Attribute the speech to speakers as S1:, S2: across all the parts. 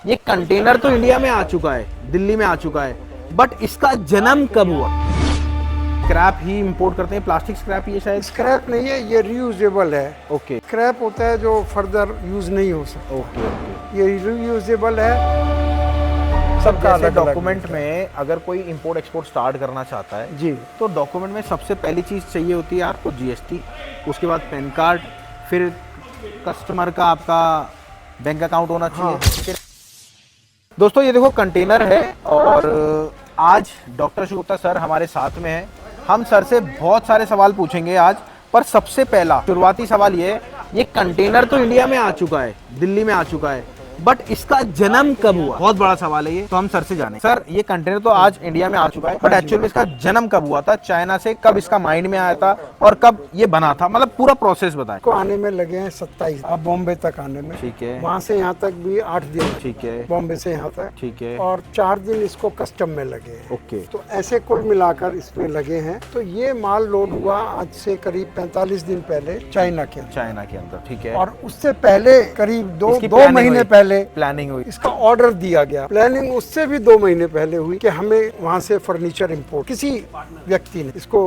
S1: ये कंटेनर तो इंडिया में आ चुका है, दिल्ली में आ चुका है, बट इसका जन्म कब हुआ? स्क्रैप ही इंपोर्ट करते हैं, प्लास्टिक स्क्रैप ये शायद।
S2: स्क्रैप नहीं है, ये रीयूजेबल है।
S1: ओके
S2: स्क्रैप होता है जो फर्दर यूज नहीं हो सकता।
S1: Okay okay.
S2: ये रीयूजेबल है।
S1: सबका
S2: जैसे
S1: डॉक्यूमेंट में अगर कोई इंपोर्ट एक्सपोर्ट स्टार्ट करना चाहता है
S2: जी,
S1: तो डॉक्यूमेंट में सबसे पहली चीज़ चाहिए होती है आपको जीएसटी, उसके बाद पैन कार्ड, फिर कस्टमर का आपका बैंक अकाउंट होना चाहिए। ठीक है दोस्तों, ये देखो कंटेनर है और आज डॉक्टर शुगुप्ता सर हमारे साथ में हैं। हम सर से बहुत सारे सवाल पूछेंगे आज, पर सबसे पहला शुरुआती सवाल ये कंटेनर तो इंडिया में आ चुका है, दिल्ली में आ चुका है, बट इसका जन्म कब हुआ? बहुत बड़ा सवाल है ये, तो हम सर से जाने। सर, ये कंटेनर तो आज इंडिया में आ चुका है, बट एक्चुअली इसका जन्म कब हुआ था? चाइना से कब इसका माइंड में आया था और कब ये बना था? मतलब पूरा प्रोसेस बताएं।
S2: को आने में लगे हैं 27, अब बॉम्बे तक आने में।
S1: ठीक है।
S2: वहाँ से यहाँ तक भी 8 दिन।
S1: ठीक है।
S2: बॉम्बे से यहाँ तक।
S1: ठीक है।
S2: और 4 दिन इसको कस्टम में लगे हैं।
S1: ओके।
S2: तो ऐसे कुल मिलाकर इसमें लगे हैं। तो ये माल लोड हुआ आज से करीब 45 दिन पहले चाइना के
S1: अंदर। ठीक है।
S2: और उससे पहले करीब दो
S1: इसकी
S2: महीने
S1: हुई,
S2: पहले
S1: प्लानिंग हुई।
S2: इसका ऑर्डर दिया गया। प्लानिंग उससे भी 2 महीने पहले हुई कि हमें वहाँ से फर्नीचर इंपोर्ट, किसी व्यक्ति ने इसको,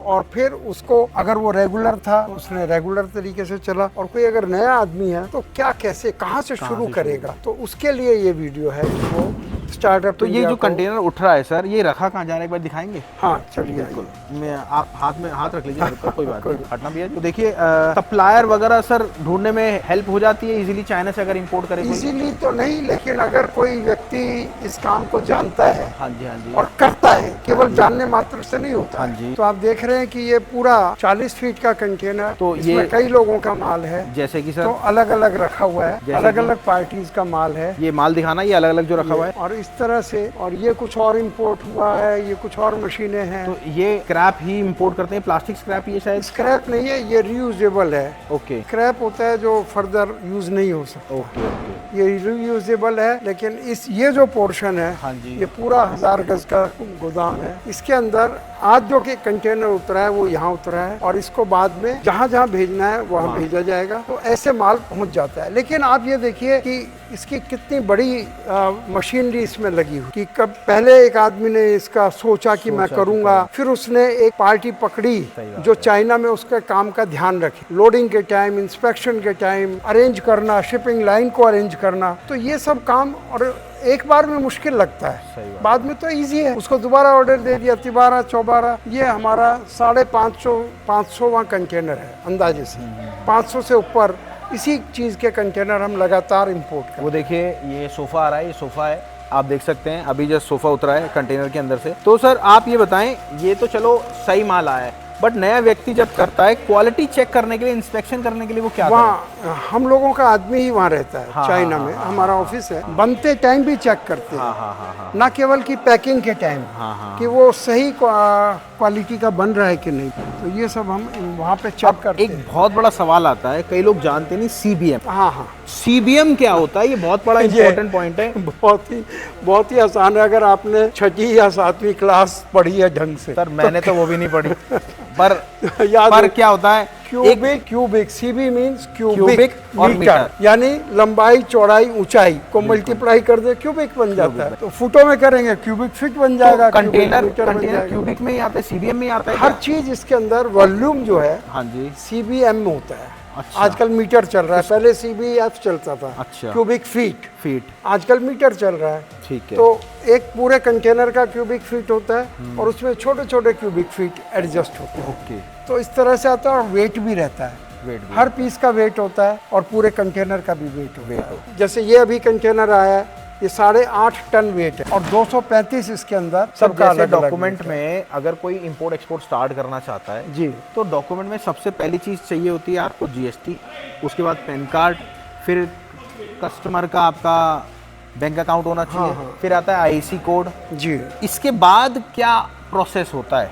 S2: और फिर उसको अगर वो रेगुलर था उसने रेगुलर तरीके से चला, और कोई अगर नया आदमी है तो क्या, कैसे, कहाँ से शुरू करेगा। तो उसके लिए ये वीडियो है वो स्टार्टअप।
S1: तो ये जो कंटेनर उठ रहा है सर, ये रखा कहाँ जा रहा है एक बार दिखाएंगे?
S2: हाँ चलिए,
S1: बिल्कुल। मैं आप हाथ रख लीजिए, कोई बात नहीं, हटना भी है। तो देखिए सप्लायर वगैरह सर ढूंढने में हेल्प हो जाती है इजीली चाइना से अगर इंपोर्ट करें?
S2: इजीली तो नहीं, लेकिन अगर कोई व्यक्ति इस काम को जानता है,
S1: हाँ जी, हाँ जी,
S2: और करता है, केवल जानने मात्र से नहीं होता।
S1: हाँ जी।
S2: तो आप देख रहे हैं कि ये पूरा 40 फीट का कंटेनर,
S1: तो
S2: इसमें
S1: ये
S2: कई लोगों का माल है।
S1: जैसे कि सर,
S2: तो अलग अलग रखा हुआ है, अलग अलग पार्टीज का माल है।
S1: ये माल दिखाना, ये अलग अलग जो रखा हुआ है,
S2: और इस तरह से, और ये कुछ और इंपोर्ट हुआ है, ये कुछ और मशीनें हैं।
S1: तो ये स्क्रैप ही इंपोर्ट करते हैं, प्लास्टिक स्क्रैप ये शायद।
S2: स्क्रैप नहीं है, ये रीयूजेबल है।
S1: ओके।
S2: स्क्रैप होता है जो फर्दर यूज नहीं हो सकता।
S1: Okay okay.
S2: ये रीयूजेबल है, लेकिन ये जो पोर्शन है,
S1: हाँ जी,
S2: ये पूरा 1000 गज का गोदाम है। इसके अंदर आज जो कि कंटेनर उतरा है वो यहाँ उतरा है, और इसको बाद में जहाँ जहाँ भेजना है वहाँ भेजा जाएगा। तो ऐसे माल पहुँच जाता है। लेकिन आप ये देखिए कि इसकी कितनी बड़ी मशीनरी इसमें लगी हुई, कि कब पहले एक आदमी ने इसका सोचा कि मैं करूँगा, फिर उसने एक पार्टी पकड़ी जो चाइना में उसके काम का ध्यान रखे, लोडिंग के टाइम, इंस्पेक्शन के टाइम, अरेंज करना, शिपिंग लाइन को अरेंज करना। तो ये सब काम और एक बार में मुश्किल लगता है, बाद में तो इजी है। उसको दोबारा ऑर्डर दे दिया, तिबारा चौबारा। ये हमारा 550 कंटेनर है अंदाजे से, 500 से ऊपर इसी चीज़ के कंटेनर हम लगातार इंपोर्ट करते हैं।
S1: वो देखिए ये सोफ़ा आ रहा है, ये सोफ़ा है, आप देख सकते हैं अभी जस्ट सोफ़ा उतरा है कंटेनर के अंदर से। तो सर आप ये बताएं, ये तो चलो सही माल आया है, बट नया व्यक्ति जब करता है क्वालिटी चेक करने के लिए, इंस्पेक्शन करने के लिए वो क्या
S2: वहाँ हम लोगों का आदमी ही वहाँ रहता है।
S1: हाँ,
S2: चाइना में हमारा ऑफिस है, बनते टाइम भी चेक करते हैं।
S1: हाँ,
S2: ना केवल कि पैकिंग के टाइम, कि वो सही क्वालिटी का बन रहा है कि नहीं। तो ये सब हम वहाँ पे चेक करते हैं।
S1: एक बहुत बड़ा सवाल आता है, कई लोग जानते नहीं CBM।
S2: हाँ,
S1: CBM क्या होता है? ये बहुत बड़ा इंपॉर्टेंट पॉइंट है।
S2: बहुत ही आसान है, अगर आपने 6वीं या 7वीं क्लास पढ़ी है ढंग से।
S1: सर मैंने तो वो भी नहीं पढ़ी, पर
S2: याद
S1: क्या होता है?
S2: क्यूबिक CB मीन्स
S1: क्यूबिक और मीटर,
S2: यानी लंबाई, चौड़ाई, ऊंचाई को मल्टीप्लाई कर दे, क्यूबिक बन जाता है। तो फुटों में करेंगे क्यूबिक फीट बन जाएगा।
S1: कंटेनर क्यूबिक में ही आता है, CBM में ही आता है।
S2: हर चीज इसके अंदर वॉल्यूम जो है,
S1: हाँ जी,
S2: CBM में होता है।
S1: अच्छा।
S2: आजकल मीटर चल रहा है, पहले CBF चलता था।
S1: अच्छा।
S2: क्यूबिक फीट, आजकल मीटर चल रहा है।
S1: ठीक है।
S2: तो एक पूरे कंटेनर का क्यूबिक फीट होता है, और उसमें छोटे छोटे क्यूबिक फीट एडजस्ट होते हैं।
S1: ओके।
S2: तो इस तरह से आता है, और वेट भी रहता है। हर पीस का वेट होता है, और पूरे कंटेनर का भी वेट होता है। जैसे ये अभी कंटेनर आया है, ये 8.5 टन वेट है, और 235 इसके अंदर सबका अलग
S1: डॉक्यूमेंट में अगर कोई इंपोर्ट एक्सपोर्ट स्टार्ट करना चाहता है
S2: जी,
S1: तो डॉक्यूमेंट में सबसे पहली चीज़ चाहिए होती है आपको GST, उसके बाद पैन कार्ड, फिर कस्टमर का आपका बैंक अकाउंट होना चाहिए। फिर आता है IC कोड
S2: जी।
S1: इसके बाद क्या प्रोसेस होता है?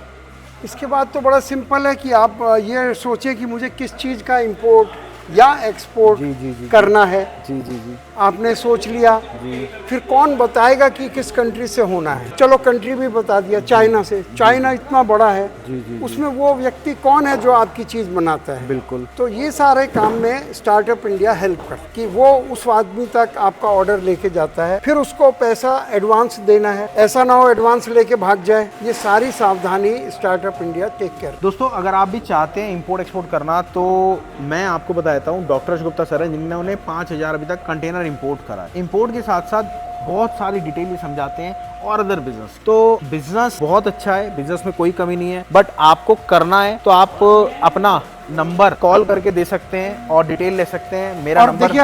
S2: इसके बाद तो बड़ा सिंपल है कि आप ये सोचें कि मुझे किस चीज़ का इंपोर्ट या एक्सपोर्ट
S1: जी, जी, जी।
S2: करना है,
S1: जी जी जी
S2: आपने सोच लिया,
S1: जी
S2: फिर कौन बताएगा कि किस कंट्री से होना है? चलो कंट्री भी बता दिया, चाइना से। चाइना इतना बड़ा है,
S1: जी, जी,
S2: उसमें वो व्यक्ति कौन है जो आपकी चीज बनाता है?
S1: बिल्कुल।
S2: तो ये सारे काम में स्टार्टअप इंडिया हेल्प कर कि वो उस आदमी तक आपका ऑर्डर लेके जाता है, फिर उसको पैसा एडवांस देना है, ऐसा ना हो एडवांस लेके भाग जाए। ये सारी सावधानी स्टार्टअप इंडिया टेक केयर।
S1: दोस्तों अगर आप भी चाहते हैं इंपोर्ट एक्सपोर्ट करना तो मैं आपको बताता हूँ, डॉक्टर यश गुप्ता सर हैं जिन्होंने 5000 अभी तक कंटेनर इंपोर्ट करा है। इंपोर्ट के साथ साथ बहुत सारी डिटेल ये समझाते हैं और अदर बिजनेस। तो बिजनेस बहुत अच्छा है, बिजनेस में कोई कमी नहीं है, बट आपको करना है तो आप अपना नंबर कॉल करके दे सकते हैं और डिटेल ले सकते हैं। मेरा
S2: और
S1: नंबर
S2: देखिए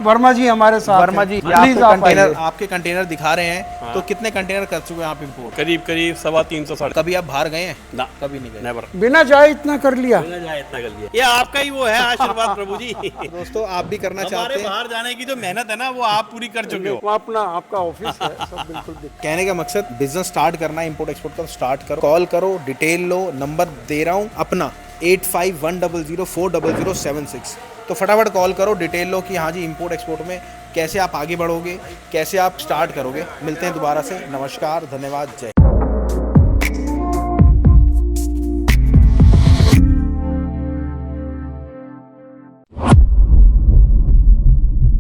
S2: वर्मा जी हमारे साथ
S1: वर्मा
S2: हैं।
S1: जी, ये
S2: प्लीज
S1: आपको
S2: आप
S1: कंटेनर
S2: आइए।
S1: आपके कंटेनर दिखा रहे हैं। तो कितने कंटेनर कर चुके हैं आप इंपोर्ट?
S3: करीब करीब 350 साढ़े।
S1: कभी आप बाहर गए हैं?
S3: ना
S1: कभी नहीं गए।
S3: नेवर।
S2: बिना जाए इतना कर लिया।
S3: इतना कर लिया, ये आपका ही वो है आशीर्वाद प्रभु जी।
S1: दोस्तों आप भी करना चाहते
S3: हमारे
S1: हैं?
S3: बाहर जाने की जो मेहनत है ना वो आप पूरी कर चुके हो।
S2: वो अपना आपका ऑफिस है, सब बिल्कुल
S1: कहने का मकसद बिजनेस स्टार्ट करना है, इंपोर्ट एक्सपोर्ट का स्टार्ट करो, कॉल करो, डिटेल लो, नंबर दे रहा हूँ अपना 8510040076। तो फटाफट कॉल करो, डिटेल लो कि हाँ जी इंपोर्ट एक्सपोर्ट में कैसे आप आगे बढ़ोगे, कैसे आप स्टार्ट करोगे। मिलते हैं दोबारा से। नमस्कार, धन्यवाद, जय हिंद।